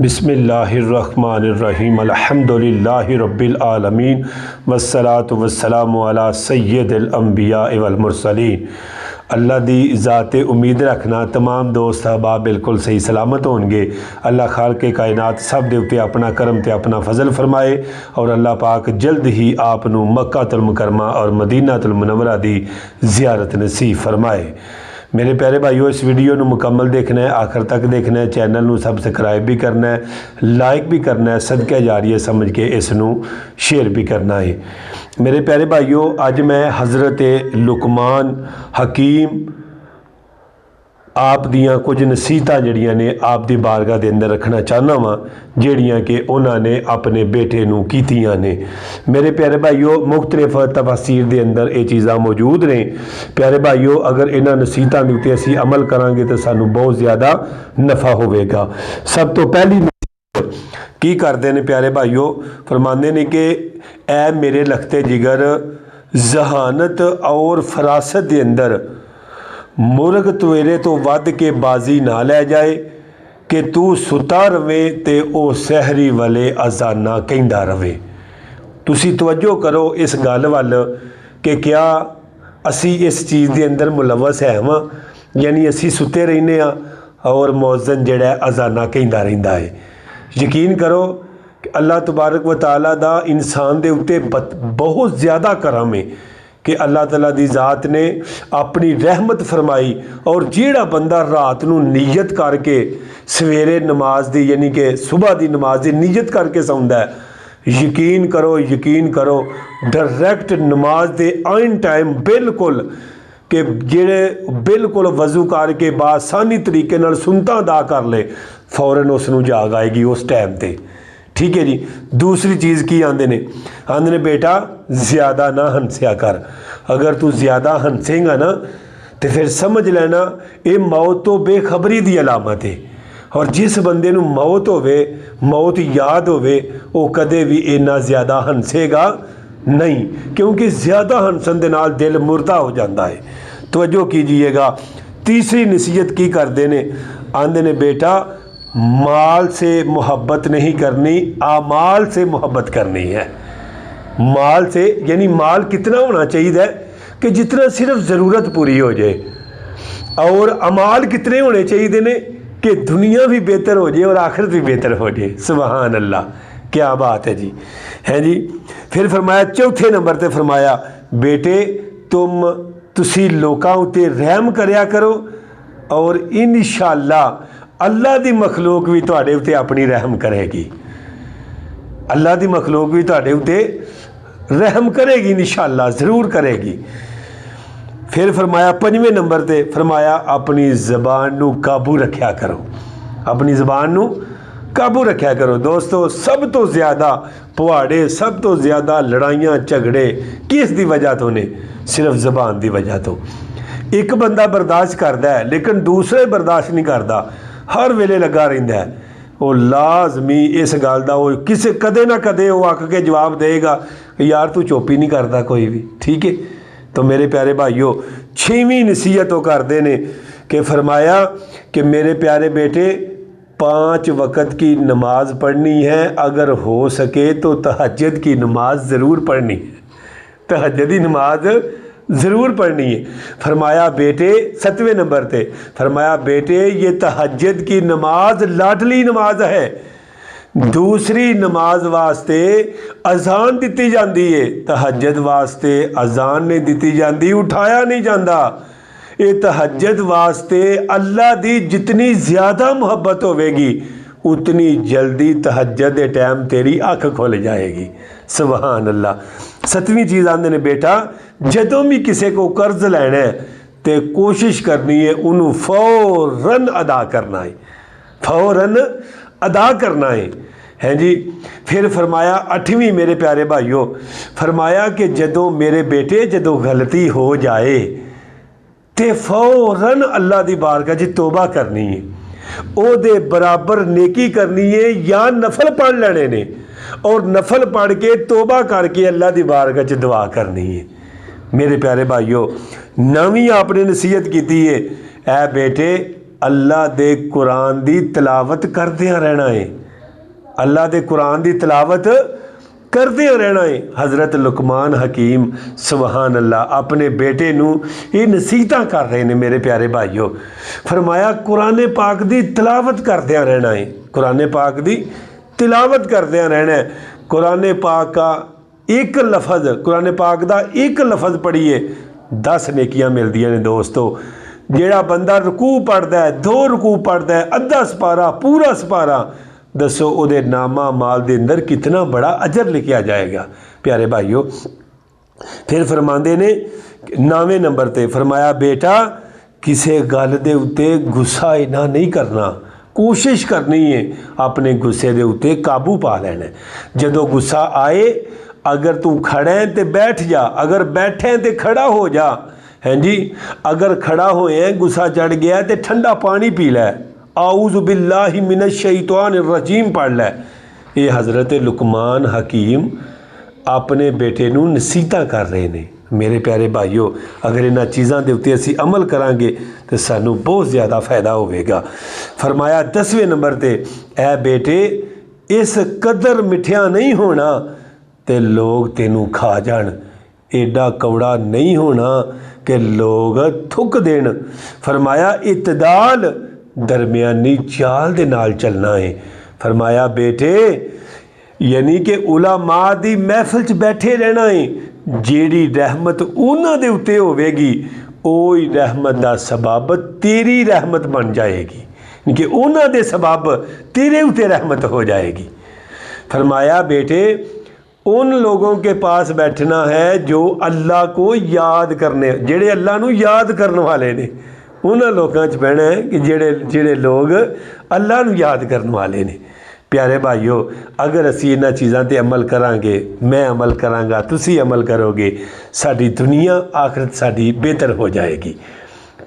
बिस्मिल्लाहिर्रहमानिर्रहीम अल्हम्दुलिल्लाहि रब्बिल आलमीन वस्सलातु वस्सलामु अला सय्यदिल अंबिया वल मुरसलीन। अल्लाह दी ज़ात उम्मीद रखना तमाम दोस्त अहबाब बिल्कुल सही सलामत होंगे। अल्लाह खालिक़े कायनात सब दे उत्ते अपना करम ते अपना फजल फरमाए और अल्लाह पाक जल्द ही आप नू मक्कातुल मुकरमा और मदीनातुल मुनव्वरा दी ज़ियारत नसीब फरमाए। मेरे प्यारे भाइयों, इस वीडियो को मुकम्मल देखना है, आखिर तक देखना है, चैनल को सबसक्राइब भी करना है, लाइक भी करना है, सदका जारिया समझ के इसनू शेयर भी करना है। मेरे प्यारे भाइयों, अज मैं हज़रत लुकमान हकीम आप दियाँ कुछ नसीहतां जड़ियां ने आप दी बारगाह दे अंदर रखना चाहना वा, जड़ियां कि उन्होंने अपने बेटे नू कीतियां ने। मेरे प्यारे भाइयों, मुख्तलिफ तफसीर दे अंदर ये चीज़ां मौजूद ने। प्यारे भाइयों, अगर इन्हां नसीहतां दे उत्ते असीं अमल करांगे तो सानू बहुत ज़्यादा नफ़ा होवेगा। सब तो पहली की करते हैं प्यारे भाइयों, फरमाते ने कि ऐ मेरे लखते जिगर जहानत और फरासत के अंदर मुर्ग तवेरे तो वध के बाजी ना लै जाए कि तू सुता रवे ते ओ सहरी वाले अजाना कहंदा रवे। तुसी तवज्जो करो इस गल वल कि क्या असी इस चीज़ के अंदर मुलवस है वां, यानी असी सुते रहने और मौजन जड़ा अजाना कहंदा रहिंदा है। यकीन करो कि अल्लाह तबारक व तआला दा इंसान दे उत्ते बहुत ज़्यादा करम है कि अल्लाह ताला दी ज़ात ने अपनी रहमत फरमाई और जिहड़ा बंदा रात नू नीयत करके सवेरे नमाज दी यानी कि सुबह दी नमाज दी नीयत करके सौंदा है, यकीन करो डायरैक्ट नमाज दे आइन टाइम बिल्कुल कि जेड़े बिल्कुल वजू करके बासानी तरीके नाल सुनता अदा कर ले, फौरन उसनू जाग आएगी उस टाइम ते। ठीक है जी। दूसरी चीज़ की आंदे ने बेटा ज़्यादा ना हंसिया कर। अगर तू ज़्यादा हंसेगा ना तो फिर समझ लेना ये मौत तो बेखबरी की अलामत है। और जिस बंदे नू मौत होवे, मौत याद होवे, वो कदे भी इन्ना ज़्यादा हंसेगा नहीं, क्योंकि ज़्यादा हंसन दे नाल दिल मुर्दा हो जाता है। तवज्जो कीजिएगा। तीसरी नसीहत की करते ने, आंदे ने बेटा माल से मोहब्बत नहीं करनी, आमाल से मोहब्बत करनी है। माल से यानी माल कितना होना चाहिए कि जितना सिर्फ ज़रूरत पूरी हो जाए, और अमाल कितने होने चाहिए ने कि दुनिया भी बेहतर हो जाए और आखिरत भी बेहतर हो जाए। सुभान अल्लाह, क्या बात है जी, है जी। फिर फरमाया चौथे नंबर पर फरमाया बेटे तुसी लोकां उत्ते रहम करया करो और इंशाअल्लाह अल्लाह दी मखलूक भी तुहाडे उत्ते अपनी रहम करेगी। अल्लाह दी मखलूक भी तुहाडे उत्ते रहम करेगी, इंशाअल्लाह ज़रूर करेगी। फिर फरमाया पंजवें नंबर ते फरमाया अपनी ज़बान नू काबू रखा करो, अपनी ज़बान नू काबू रखा करो। दोस्तों, सब तो ज़्यादा पुहाड़े, सब तो ज़्यादा लड़ाइयाँ झगड़े किस दी वजह तो ने? सिर्फ ज़बान दी वजह तो। एक बंदा बर्दाश्त करता है लेकिन दूसरे बर्दाश्त नहीं करता, हर वेले लगा रहिंदा है। वो लाजमी इस गल का वो किसी कदे ना कदे वो आक के जवाब देगा यार तू चुप ही नहीं करता कोई भी। ठीक है। तो मेरे प्यारे भाइयों, छेवीं नसीहत वो करते ने कि फरमाया कि मेरे प्यारे बेटे 5 वक़्त की नमाज पढ़नी है, अगर हो सके तो तहज्जुद की नमाज ज़रूर पढ़नी है, तहज्जुद की नमाज ज़रूर पढ़नी है। फरमाया बेटे 7वें नंबर पे फरमाया बेटे ये तहज्जुद की नमाज लाडली नमाज है। दूसरी नमाज वास्ते अजान दी जाती है, तहज्जुद वास्ते अजान नहीं दी जाती, उठाया नहीं जाता। ये तहज्जुद वास्ते अल्लाह दी जितनी ज़्यादा मुहब्बत होवेगी उतनी जल्दी तहज्जुद के टाइम तेरी अख खुल जाएगी। सुभान अल्लाह। 7वीं चीज़ आंदे ने बेटा जदों भी किसी को कर्ज लेना है तो कोशिश करनी है उन्होंने फौरन अदा करना है, फौरन अदा करना है जी। फिर फरमाया 8वीं मेरे प्यारे भाइयों, फरमाया कि जदों मेरे बेटे जदों गलती हो जाए तो फौरन अल्लाह दी बारगाह च तौबा करनी है, ओदे बराबर नेकी करनी है या नफल पढ़ लेने ने और नफल पढ़ के तौबा करके अल्लाह दी बारगाह च दुआ करनी है। मेरे प्यारे भाइयों, 9वीं आपने नसीहत की है ए बेटे अल्लाह दे कुरान दी तिलावत करदियां रहना है। अल्लाह के कुरान की तिलावत करते रहना है। हज़रत लुकमान हकीम सुबहान अल्लाह अपने बेटे नूं ये नसीहतां कर रहे हैं। मेरे प्यारे भाईओ, फरमाया कुरान पाक की तिलावत करदे रहना है, कुरान पाक की तिलावत करदे रहना है। कुरान पाक का एक लफज, कुरान पाक का एक लफज पढ़िए 10 नेकियां मिलदियां ने दोस्तों। जेड़ा बंदा रुकू पढ़ता है, 2 रुकू पढ़ता है, अद्धा सपारा, पूरा सपारा, दसो उहदे नामा माल दे अंदर कितना बड़ा अजर लिखा जाएगा। प्यारे भाईओ, फिर फरमाते ने 9वें नंबर ते फरमाया बेटा किसी गल दे उत्ते गुस्सा इन्ना नहीं करना, कोशिश करनी है अपने गुस्से दे उत्ते काबू पा लेना। जदों गुस्सा आए अगर तू खड़ा है तो बैठ जा, अगर बैठे तो खड़ा हो जा, हैं जी। अगर खड़ा होए गुस्सा चढ़ गया तो ठंडा पानी पी लै, आऊज़ु बिल्लाहि मिनश शैतानिर रजीम पढ़ लै। ये हज़रत लुकमान हकीम अपने बेटे नूं नसीहतां कर रहे हैं। मेरे प्यारे भाईओ, अगर इन्हां चीज़ां दे उत्ते असीं अमल करांगे तो सानू बहुत ज़्यादा फ़ायदा होवेगा। फरमाया 10वें नंबर ते ऐ बेटे इस कदर मिठिया नहीं होना ते लोग तेनू खा जान, एडा कौड़ा नहीं होना कि लोग थुक देन। फरमाया इतदाल दरमियानी चाल दे नाल चलना है। फरमाया बेटे यानी कि उलामा दी महफिल च बैठे रहना है, जेड़ी रहमत उन्हां दे उत्ते होवेगी ओही रहमत दा सबब तेरी रहमत बन जाएगी, कि उन्हां दे सबब तेरे उत्ते रहमत हो जाएगी। फरमाया बेटे उन लोगों के पास बैठना है जो अल्लाह को याद करने, जेड़े अल्लाह नू याद करने वाले ने, उन्होंने लोगों च बहना है कि जेड़े लोग अल्लाह नू याद करने वाले ने। प्यारे भाईओ, अगर असी इन्हां चीज़ां ते अमल करांगे, मैं अमल करांगा, तुसी अमल करोगे, साडी दुनिया आखिरत साडी बेहतर हो जाएगी।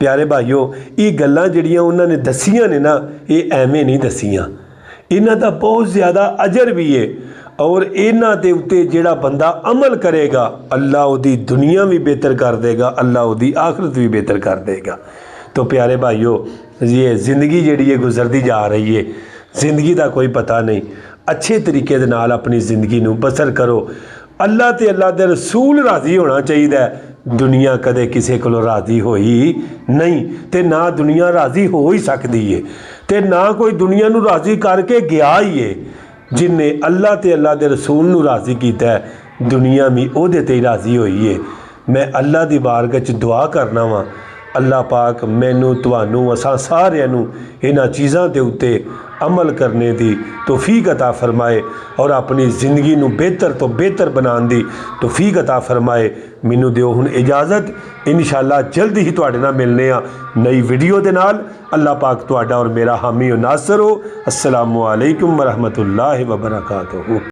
प्यारे भाईओ, ये गल्लां जिहड़ियां उन्होंने दसियां ने ना, ये एवें नहीं दसियां, इन्हां दा बहुत ज़्यादा अजर भी है। और इन्हां दे उत्ते जिहड़ा बंदा अमल करेगा अल्लाह उहदी दुनिया भी बेहतर कर देगा, अल्लाह उहदी आखिरत भी बेहतर कर देगा। तो प्यारे भाईओ, ये ज़िंदगी जिहड़ी है गुजरती जा रही है, ज़िंदगी का कोई पता नहीं, अच्छे तरीके दे नाल अपनी ज़िंदगी नूं बसर करो। अल्लाह ते अल्लाह दे रसूल राज़ी होना चाहिए। दुनिया कदे किसी को राज़ी होई नहीं, तो ना दुनिया राज़ी हो ही सकती है, तो ना कोई दुनिया नूं राज़ी करके गया ही है। जिन्हें अल्लाह ते अल्लाह दे रसूल नूं राज़ी कीता है, दुनिया भी उहदे ते ही राज़ी होई है। मैं अल्लाह दी बारगाह च दुआ करना वा, अल्लाह पाक मैनू तुहानू असां सारिਆਂ नूं इन्हां चीज़ां दे उत्ते अमल करने दी तौफीक अता फरमाए और अपनी ज़िंदगी नूं बेहतर तो बेहतर बनाने दी तौफीक अता फरमाए। मैनू दिओ हुण इजाज़त, इंशाअल्लाह जल्द ही तुहाडे नाल मिलने आ नई वीडियो दे नाल। अल्लाह पाक तुहाडा और मेरा हामी और नासर हो। अस्सलामु अलैकुम व रहमतुल्लाहि व बरकातुहू।